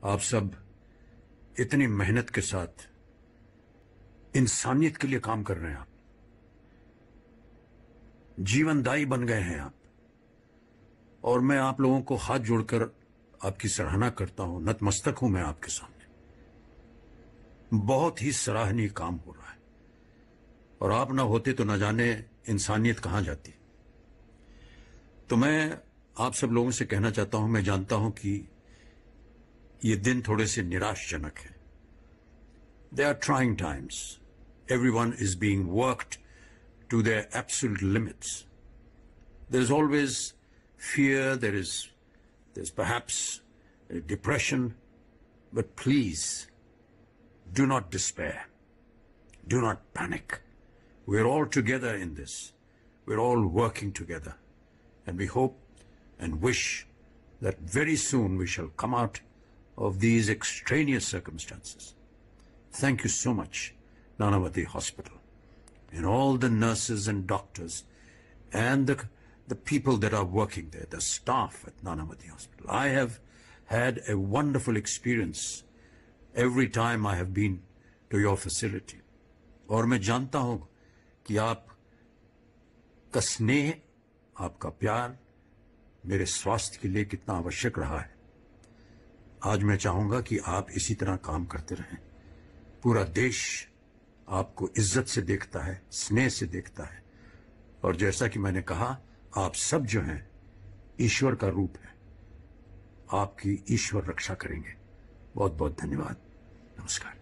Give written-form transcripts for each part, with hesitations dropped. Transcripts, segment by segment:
आप सब इतनी मेहनत के साथ इंसानियत के लिए काम कर रहे हैं। आप जीवनदायी बन गए हैं आप, और मैं आप लोगों को हाथ जोड़कर आपकी सराहना करता हूं, नतमस्तक हूं मैं आपके सामने। बहुत ही सराहनीय काम हो रहा है, और आप ना होते तो न जाने इंसानियत कहां जाती। तो मैं आप सब लोगों से कहना चाहता हूं, मैं जानता हूं कि ये दिन थोड़े से निराशजनक है। They are trying times. Everyone is being worked to their absolute limits. There is always fear, there's perhaps depression, but please do not despair. Do not panic. We're all together in this. We're all working together. And we hope and wish that very soon we shall come out of these extraneous circumstances. Thank you so much, Nanavati Hospital, and all the nurses and doctors and the people that are working there, the staff at Nanavati Hospital. I have had a wonderful experience every time I have been to your facility. और मैं जानता हूं कि आप का स्नेह, आपका प्यार मेरे स्वास्थ्य के लिए कितना आवश्यक रहा है। आज मैं चाहूंगा कि आप इसी तरह काम करते रहें। पूरा देश आपको इज्जत से देखता है, स्नेह से देखता है, और जैसा कि मैंने कहा, आप सब जो हैं ईश्वर का रूप है। आपकी ईश्वर रक्षा करेंगे। बहुत बहुत धन्यवाद। नमस्कार।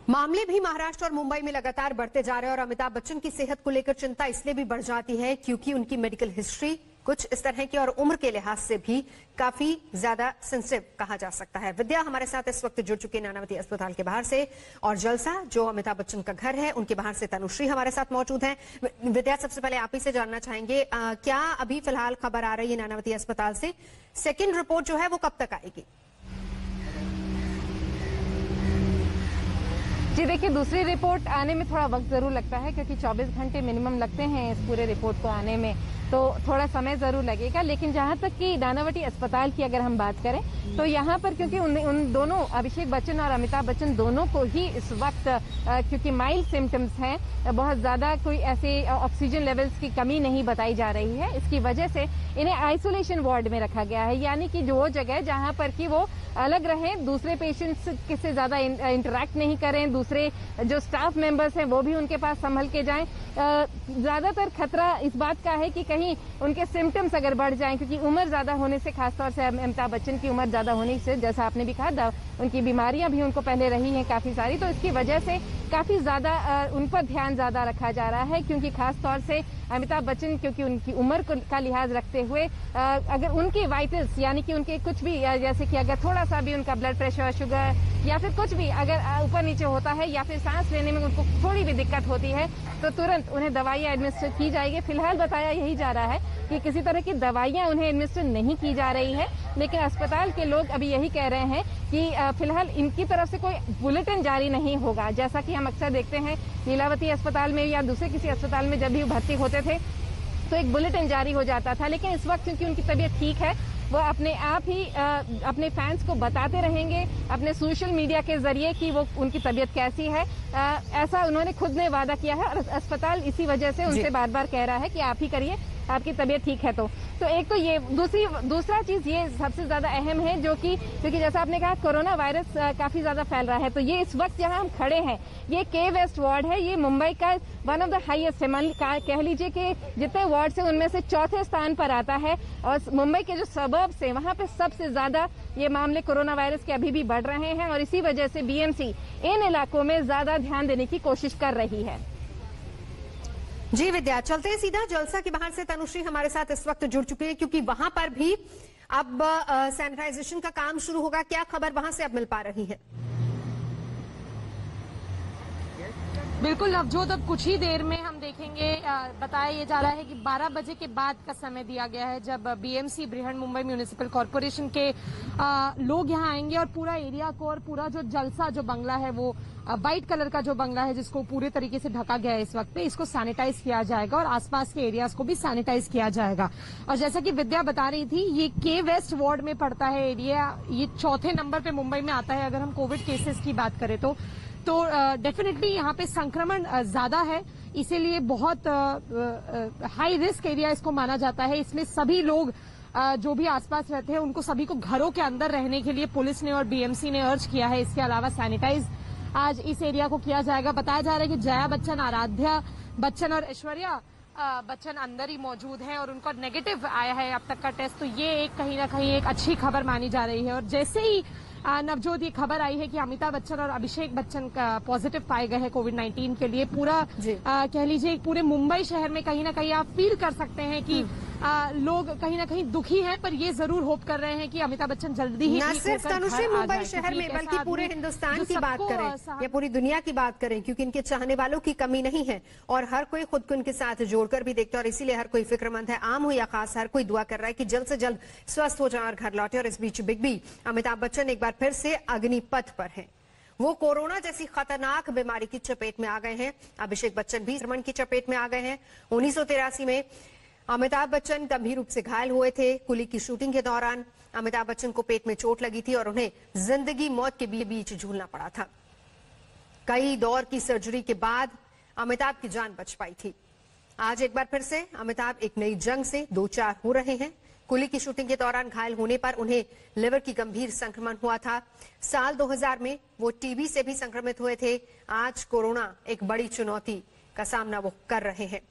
मामले भी महाराष्ट्र और मुंबई में लगातार बढ़ते जा रहे हैं, और अमिताभ बच्चन की सेहत को लेकर चिंता इसलिए भी बढ़ जाती है क्योंकि उनकी मेडिकल हिस्ट्री कुछ इस तरह की, और उम्र के लिहाज से भी काफी ज्यादा सेंसिटिव कहा जा सकता है। विद्या हमारे साथ इस वक्त जुड़ चुके नानावती अस्पताल के बाहर से, और जलसा जो अमिताभ बच्चन का घर है उनके बाहर से तनुश्री हमारे साथ मौजूद हैं। विद्या, सबसे पहले आप ही से जानना चाहेंगे, क्या अभी फिलहाल खबर आ रही है नानावती अस्पताल से, सेकेंड रिपोर्ट जो है वो कब तक आएगी? जी देखिए, दूसरी रिपोर्ट आने में थोड़ा वक्त जरूर लगता है क्योंकि 24 घंटे मिनिमम लगते हैं इस पूरे रिपोर्ट को आने में, तो थोड़ा समय जरूर लगेगा। लेकिन जहां तक कि नानावती अस्पताल की अगर हम बात करें तो यहां पर क्योंकि उन दोनों, अभिषेक बच्चन और अमिताभ बच्चन दोनों को ही इस वक्त क्योंकि माइल्ड सिम्टम्स हैं, बहुत ज्यादा कोई ऐसे ऑक्सीजन लेवल्स की कमी नहीं बताई जा रही है, इसकी वजह से इन्हें आइसोलेशन वार्ड में रखा गया है। यानी कि जो जगह जहां पर कि वो अलग रहें, दूसरे पेशेंट्स से ज्यादा इंटरेक्ट नहीं करें, दूसरे जो स्टाफ मेंबर्स हैं वो भी उनके पास संभल के जाएं। ज्यादातर खतरा इस बात का है कि कहीं उनके सिम्टम्स अगर बढ़ जाएं, क्योंकि उम्र ज्यादा होने से, खासतौर से अमिताभ बच्चन की उम्र ज्यादा होने से, जैसा आपने भी कहा, उनकी बीमारियां भी उनको पहले रही हैं काफी सारी, तो इसकी वजह से काफी ज्यादा उन पर ध्यान ज्यादा रखा जा रहा है। क्योंकि खासतौर से अमिताभ बच्चन, क्योंकि उनकी उम्र का लिहाज रखते हुए अगर उनके वाइटल्स, यानी कि उनके कुछ भी, जैसे कि अगर थोड़ा सा भी उनका ब्लड प्रेशर, शुगर या फिर कुछ भी अगर ऊपर नीचे होता है, या फिर सांस लेने में उनको थोड़ी भी दिक्कत होती है, तो तुरंत उन्हें दवाइयां एडमिनिस्टर की जाएगी। फिलहाल बताया यही जा रहा है कि किसी तरह की दवाइयां उन्हें एडमिनिस्टर नहीं की जा रही है, लेकिन अस्पताल के लोग अभी यही कह रहे हैं कि फिलहाल इनकी तरफ से कोई बुलेटिन जारी नहीं होगा। जैसा कि हम अक्सर देखते हैं लीलावती अस्पताल में या दूसरे किसी अस्पताल में जब भी भर्ती होते थे तो एक बुलेटिन जारी हो जाता था, लेकिन इस वक्त क्योंकि उनकी तबीयत ठीक है, वो अपने आप ही अपने फैंस को बताते रहेंगे अपने सोशल मीडिया के जरिए कि वो उनकी तबीयत कैसी है। ऐसा उन्होंने खुद ने वादा किया है, और अस्पताल इसी वजह से उनसे बार बार कह रहा है कि आप ही करिए, आपकी तबीयत ठीक है। तो एक तो ये, दूसरा चीज ये सबसे ज्यादा अहम है, जो कि क्योंकि जैसा आपने कहा कोरोना वायरस काफी ज्यादा फैल रहा है, तो ये इस वक्त जहां हम खड़े हैं ये के वेस्ट वार्ड है, ये मुंबई का वन ऑफ द हाईएस्ट है, कह लीजिए कि जितने वार्ड से उनमें से चौथे स्थान पर आता है, और मुंबई के जो सबर्ब्स है वहां पे सबसे ज्यादा ये मामले कोरोना वायरस के अभी भी बढ़ रहे हैं, और इसी वजह से बीएमसी इन इलाकों में ज्यादा ध्यान देने की कोशिश कर रही है। जी विद्या, चलते हैं सीधा जलसा के बाहर से, तनुश्री हमारे साथ इस वक्त जुड़ चुके हैं क्योंकि वहां पर भी अब सैनिटाइजेशन का काम शुरू होगा। क्या खबर वहां से अब मिल पा रही है? बिल्कुल नवजोत, अब कुछ ही देर में हम देखेंगे। बताया ये जा रहा है कि 12 बजे के बाद का समय दिया गया है जब BMC Brihan Mumbai municipal corporation के लोग यहाँ आएंगे और पूरा एरिया को और पूरा जो जलसा जो बंगला है वो व्हाइट कलर का जो बंगला है जिसको पूरे तरीके से ढका गया है इस वक्त पे, इसको सैनिटाइज किया जाएगा और आसपास के एरियाज को भी सैनिटाइज किया जाएगा। और जैसा कि विद्या बता रही थी, ये के वेस्ट वार्ड में पड़ता है एरिया, ये 4थे नंबर पे मुंबई में आता है अगर हम कोविड केसेस की बात करें तो डेफिनेटली यहाँ पे संक्रमण ज्यादा है, इसीलिए बहुत हाई रिस्क एरिया इसको माना जाता है। इसमें सभी लोग जो भी आसपास रहते हैं उनको सभी को घरों के अंदर रहने के लिए पुलिस ने और बीएमसी ने अर्ज किया है। इसके अलावा सैनिटाइज आज इस एरिया को किया जाएगा। बताया जा रहा है कि जया बच्चन, आराध्या बच्चन और ऐश्वर्या बच्चन अंदर ही मौजूद हैं और उनका नेगेटिव आया है अब तक का टेस्ट, तो ये एक कहीं ना कहीं एक अच्छी खबर मानी जा रही है। और जैसे ही नवजोत ये खबर आई है कि अमिताभ बच्चन और अभिषेक बच्चन का पॉजिटिव पाए गए हैं कोविड-19 के लिए, पूरा कह लीजिए पूरे मुंबई शहर में कहीं ना कहीं आप फील कर सकते हैं कि लोग कहीं ना कहीं दुखी हैं, पर ये जरूर होप कर रहे हैं कि अमिताभ बच्चन जल्दी ही न सिर्फ तनुश्री मुंबई शहर में बल्कि पूरे हिंदुस्तान की बात करें या पूरी दुनिया की बात करें, क्योंकि इनके चाहने वालों की कमी नहीं है और हर कोई खुद को इनके साथ जोड़कर भी देखता है और इसीलिए हर कोई फिक्रमंद है। आम हो या खास, हर कोई दुआ कर रहा है कि जल्द से जल्द स्वस्थ हो जाए और घर लौटे। और इस बीच बिग बी अमिताभ बच्चन एक बार फिर से अग्निपथ पर है। वो कोरोना जैसी खतरनाक बीमारी की चपेट में आ गए हैं। अभिषेक बच्चन भी संक्रमण की चपेट में आ गए हैं। 1983 में अमिताभ बच्चन गंभीर रूप से घायल हुए थे। कुली की शूटिंग के दौरान अमिताभ बच्चन को पेट में चोट लगी थी और उन्हें जिंदगी मौत के बीच झूलना पड़ा था। कई दौर की सर्जरी के बाद अमिताभ की जान बच पाई थी। आज एक बार फिर से अमिताभ एक नई जंग से दो चार हो रहे हैं। कुली की शूटिंग के दौरान घायल होने पर उन्हें लिवर की गंभीर संक्रमण हुआ था। साल 2000 में वो टीबी से भी संक्रमित हुए थे। आज कोरोना एक बड़ी चुनौती का सामना वो कर रहे हैं।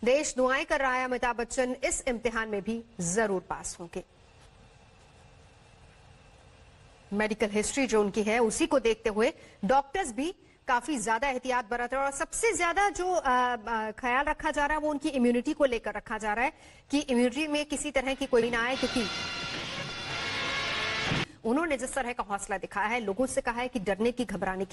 देश दुआएं कर रहा है, अमिताभ बच्चन इस इम्तिहान में भी जरूर पास होंगे। मेडिकल हिस्ट्री जो उनकी है उसी को देखते हुए डॉक्टर्स भी काफी ज्यादा एहतियात बरत रहे हैं और सबसे ज्यादा जो ख्याल रखा जा रहा है वो उनकी इम्यूनिटी को लेकर रखा जा रहा है कि इम्यूनिटी में किसी तरह की कोई ना आए, क्योंकि उन्होंने जिस तरह का हौसला दिखाया है, लोगों से कहा है कि डरने की घबराने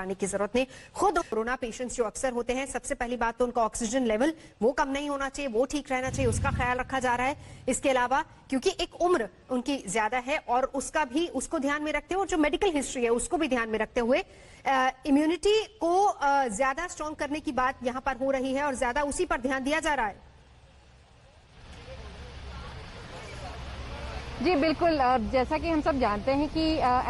की जरूरत नहीं, खुद कोरोना पेशेंट्स जो अक्सर होते हैं, सबसे पहली बात तो उनका ऑक्सीजन लेवल वो कम नहीं होना चाहिए, वो ठीक रहना चाहिए, उसका ख्याल रखा जा रहा है। इसके अलावा क्योंकि एक उम्र उनकी ज्यादा है और उसको ध्यान में रखते हुए और जो मेडिकल हिस्ट्री है उसको भी ध्यान में रखते हुए इम्यूनिटी को ज्यादा स्ट्रॉन्ग करने की बात यहां पर हो रही है और ज्यादा उसी पर ध्यान दिया जा रहा है। जी बिल्कुल, जैसा कि हम सब जानते हैं कि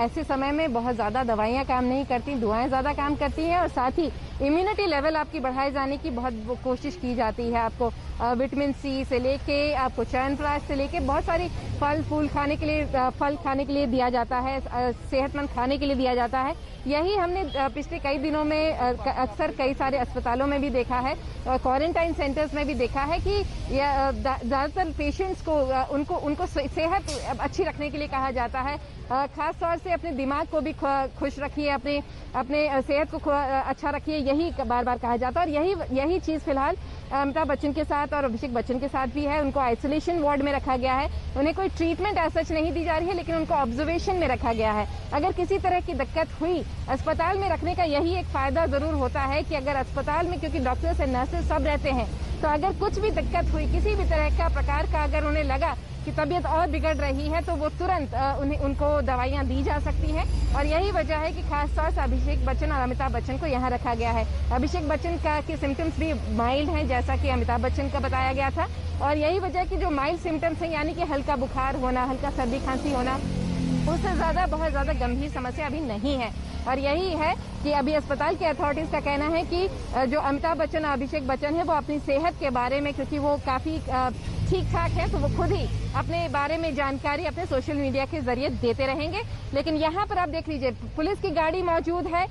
ऐसे समय में बहुत ज़्यादा दवाइयाँ काम नहीं करती, दुआएं ज़्यादा काम करती हैं और साथ ही इम्यूनिटी लेवल आपकी बढ़ाए जाने की बहुत कोशिश की जाती है। आपको विटामिन सी से लेके आपको च्यवनप्राश से लेके बहुत सारी फल खाने के लिए दिया जाता है, सेहतमंद खाने के लिए दिया जाता है। यही हमने पिछले कई दिनों में अक्सर कई सारे अस्पतालों में भी देखा है, क्वारंटाइन सेंटर्स में भी देखा है कि ज़्यादातर पेशेंट्स को उनको सेहत अच्छी रखने के लिए कहा जाता है। खास तौर से अपने दिमाग को भी खुश रखिए, अपने सेहत को अच्छा रखिए, यही बार बार कहा जाता है। और यही चीज़ फिलहाल अमिताभ बच्चन के साथ और अभिषेक बच्चन के साथ भी है। उनको आइसोलेशन वार्ड में रखा गया है, उन्हें कोई ट्रीटमेंट ऐसा सच नहीं दी जा रही है, लेकिन उनको ऑब्जर्वेशन में रखा गया है। अगर किसी तरह की दिक्कत हुई, अस्पताल में रखने का यही एक फायदा जरूर होता है कि अगर अस्पताल में, क्योंकि डॉक्टर्स एंड नर्सेज सब रहते हैं, तो अगर कुछ भी दिक्कत हुई, किसी भी तरह का प्रकार का अगर उन्हें लगा कि तबीयत और बिगड़ रही है, तो वो तुरंत उनको दवाइयां दी जा सकती हैं। और यही वजह है कि खास तौर से अभिषेक बच्चन और अमिताभ बच्चन को यहाँ रखा गया है। अभिषेक बच्चन के सिम्टम्स भी माइल्ड हैं, जैसा कि अमिताभ बच्चन का बताया गया था, और यही वजह कि जो माइल्ड सिम्टम्स हैं, यानी कि हल्का बुखार होना, हल्का सर्दी खांसी होना, उससे ज्यादा बहुत ज्यादा गंभीर समस्या अभी नहीं है। और यही है कि अभी अस्पताल के अथॉरिटीज का कहना है कि जो अमिताभ बच्चन और अभिषेक बच्चन है वो अपनी सेहत के बारे में, क्योंकि वो काफी ठीक ठाक है, तो वो खुद ही अपने बारे में जानकारी अपने सोशल मीडिया के जरिए देते रहेंगे। लेकिन यहाँ पर आप देख लीजिए, पुलिस की गाड़ी मौजूद है।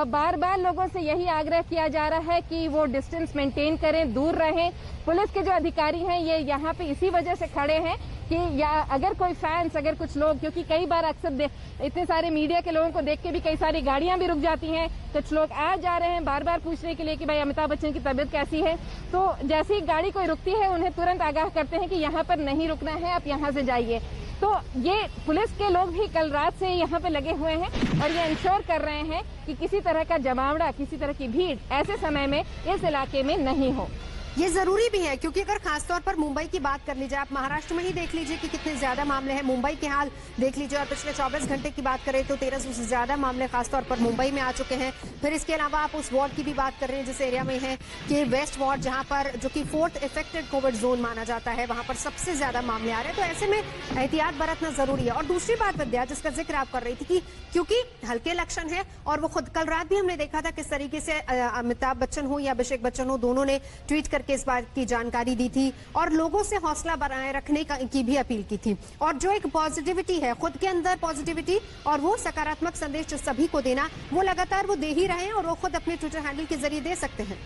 बार बार लोगों से यही आग्रह किया जा रहा है कि वो डिस्टेंस मेंटेन करें, दूर रहें। पुलिस के जो अधिकारी हैं ये यहाँ पे इसी वजह से खड़े हैं कि या अगर कोई फैंस, अगर कुछ लोग, क्योंकि कई बार अक्सर इतने सारे मीडिया के लोगों को देख के भी कई सारी गाड़ियां भी रुक जाती हैं, कुछ लोग आ जा रहे हैं बार बार पूछने के लिए कि भाई अमिताभ बच्चन की तबीयत कैसी है, तो जैसे ही गाड़ी कोई रुकती है उन्हें तुरंत आगाह करते हैं कि यहाँ पर नहीं रुकना है, आप यहाँ से जाइए। तो ये पुलिस के लोग भी कल रात से यहाँ पे लगे हुए हैं और ये इंश्योर कर रहे हैं कि किसी तरह का जमावड़ा, किसी तरह की भीड़ ऐसे समय में इस इलाके में नहीं हो। ये जरूरी भी है, क्योंकि अगर खासतौर पर मुंबई की बात कर ली जाए, आप महाराष्ट्र में ही देख लीजिए कि कितने ज्यादा मामले हैं, मुंबई के हाल देख लीजिए, और पिछले 24 घंटे की बात करें तो 1300 से ज्यादा मामले खासतौर पर मुंबई में आ चुके हैं। फिर इसके अलावा आप उस वार्ड की भी बात कर रहे हैं जिस एरिया में है कि वेस्ट वार्ड, जहां पर जो कि 4th इफेक्टेड कोविड जोन माना जाता है, वहां पर सबसे ज्यादा मामले आ रहे हैं। तो ऐसे में एहतियात बरतना जरूरी है। और दूसरी बात विद्या, जिसका जिक्र आप कर रही थी कि क्योंकि हल्के लक्षण है, और वो खुद कल रात भी हमने देखा था किस तरीके से अमिताभ बच्चन हो या अभिषेक बच्चन हो, दोनों ने ट्वीट करके इस बात की जानकारी दी थी और लोगों से हौसला बनाए रखने की भी अपील की थी। और जो एक पॉजिटिविटी है, खुद के अंदर पॉजिटिविटी और वो सकारात्मक संदेश जो सभी को देना, वो लगातार वो दे ही रहे हैं और वो खुद अपने ट्विटर हैंडल के जरिए दे सकते हैं।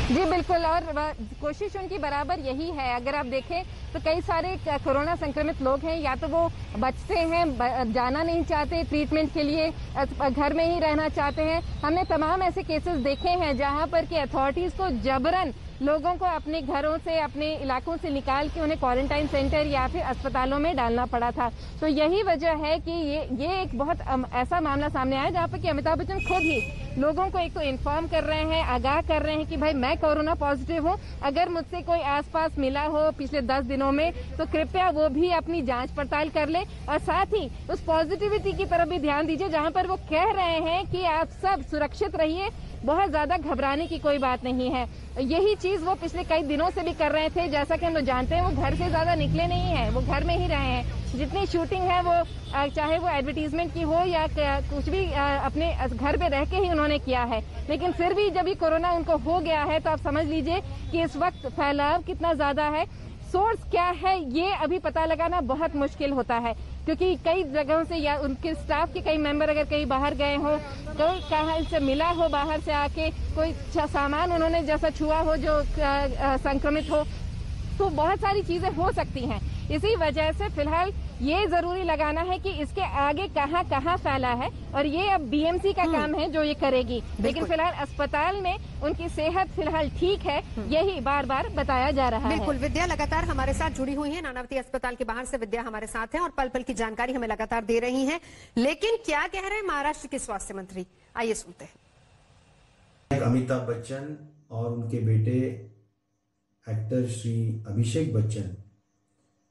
जी बिल्कुल, और कोशिश उनकी बराबर यही है। अगर आप देखें तो कई सारे कोरोना संक्रमित लोग हैं, या तो वो बचते हैं, जाना नहीं चाहते ट्रीटमेंट के लिए, घर में ही रहना चाहते हैं। हमने तमाम ऐसे केसेस देखे हैं जहां पर कि अथॉरिटीज को जबरन लोगों को अपने घरों से, अपने इलाकों से निकाल के उन्हें क्वारंटाइन सेंटर या फिर अस्पतालों में डालना पड़ा था। तो यही वजह है कि ये एक बहुत ऐसा मामला सामने आया जहां पर कि अमिताभ बच्चन खुद ही लोगों को एक तो इन्फॉर्म कर रहे हैं, आगाह कर रहे हैं कि भाई मैं कोरोना पॉजिटिव हूं, अगर मुझसे कोई आसपास मिला हो पिछले 10 दिनों में तो कृपया वो भी अपनी जांच पड़ताल कर ले। और साथ ही उस पॉजिटिविटी की तरफ भी ध्यान दीजिए जहां पर वो कह रहे हैं कि आप सब सुरक्षित रहिए, बहुत ज्यादा घबराने की कोई बात नहीं है। यही चीज वो पिछले कई दिनों से भी कर रहे थे। जैसा कि हम लोग जानते हैं वो घर से ज्यादा निकले नहीं हैं, वो घर में ही रहे हैं। जितनी शूटिंग है वो चाहे वो एडवर्टीजमेंट की हो या कुछ भी अपने घर पे रह के ही उन्होंने किया है। लेकिन फिर भी जब ये कोरोना उनको हो गया है तो आप समझ लीजिए कि इस वक्त फैलाव कितना ज्यादा है। सोर्स क्या है ये अभी पता लगाना बहुत मुश्किल होता है, क्योंकि कई जगहों से या उनके स्टाफ के कई मेंबर अगर कहीं बाहर गए हो, कोई कहाँ से मिला हो बाहर से आके, कोई सामान उन्होंने जैसा छुआ हो जो संक्रमित हो, तो बहुत सारी चीजें हो सकती हैं। इसी वजह से फिलहाल ये जरूरी लगाना है कि इसके आगे कहाँ कहाँ फैला है, और ये अब बीएमसी का काम है जो ये करेगी। लेकिन फिलहाल अस्पताल में उनकी सेहत फिलहाल ठीक है, यही बार बार बताया जा रहा है। बिल्कुल, विद्या लगातार हमारे साथ जुड़ी हुई है, नानावती अस्पताल के बाहर से विद्या हमारे साथ है और पल पल की जानकारी हमें लगातार दे रही है। लेकिन क्या कह रहे हैं महाराष्ट्र के स्वास्थ्य मंत्री, आइए सुनते हैं। अमिताभ बच्चन और उनके बेटे एक्टर श्री अभिषेक बच्चन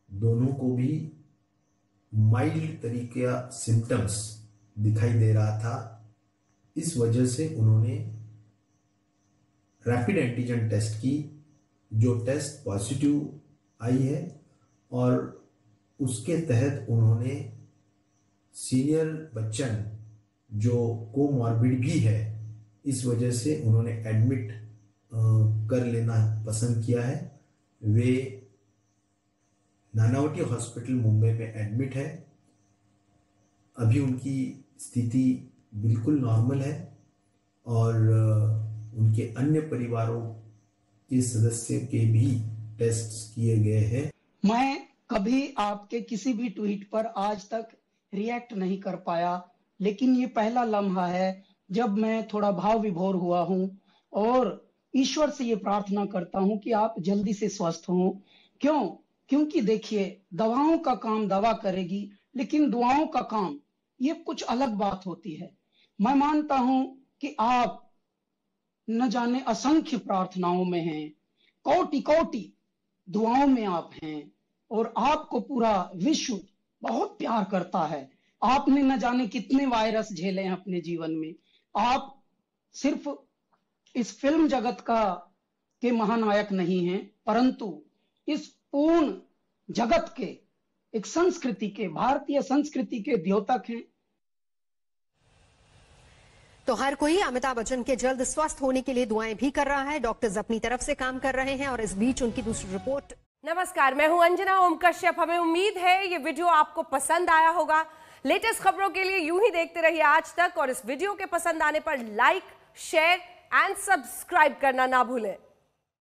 दोनों को भी माइल्ड तरीके का सिम्टम्स दिखाई दे रहा था। इस वजह से उन्होंने रैपिड एंटीजन टेस्ट की, जो टेस्ट पॉजिटिव आई है, और उसके तहत उन्होंने सीनियर बच्चन जो कोमॉर्बिड भी है, इस वजह से उन्होंने एडमिट कर लेना पसंद किया है। वे नानावटी हॉस्पिटल मुंबई में एडमिट है। अभी उनकी स्थिति बिल्कुल नॉर्मल है और उनके अन्य परिवारों के सदस्य के भी टेस्ट किए गए हैं। मैं कभी आपके किसी भी ट्वीट पर आज तक रिएक्ट नहीं कर पाया, लेकिन ये पहला लम्हा है जब मैं थोड़ा भाव विभोर हुआ हूं और ईश्वर से ये प्रार्थना करता हूं कि आप जल्दी से स्वस्थ हों। क्योंकि देखिए, दवाओं का काम दवा करेगी, लेकिन दुआओं का काम ये कुछ अलग बात होती है। मैं मानता हूं कि आप न जाने असंख्य प्रार्थनाओं में हैं, कोटि कोटि दुआओं में आप हैं, और आपको पूरा विश्व बहुत प्यार करता है। आपने न जाने कितने वायरस झेले हैं अपने जीवन में। आप सिर्फ इस फिल्म जगत के महानायक नहीं हैं, परंतु इस पूर्ण जगत के, एक संस्कृति के, भारतीय संस्कृति के द्योतक हैं। तो हर कोई अमिताभ बच्चन के जल्द स्वस्थ होने के लिए दुआएं भी कर रहा है, डॉक्टर्स अपनी तरफ से काम कर रहे हैं और इस बीच उनकी दूसरी रिपोर्ट। नमस्कार, मैं हूं अंजना ओम कश्यप। हमें उम्मीद है ये वीडियो आपको पसंद आया होगा। लेटेस्ट खबरों के लिए यूं ही देखते रहिए आज तक, और इस वीडियो के पसंद आने पर लाइक, शेयर एंड सब्सक्राइब करना ना भूलें।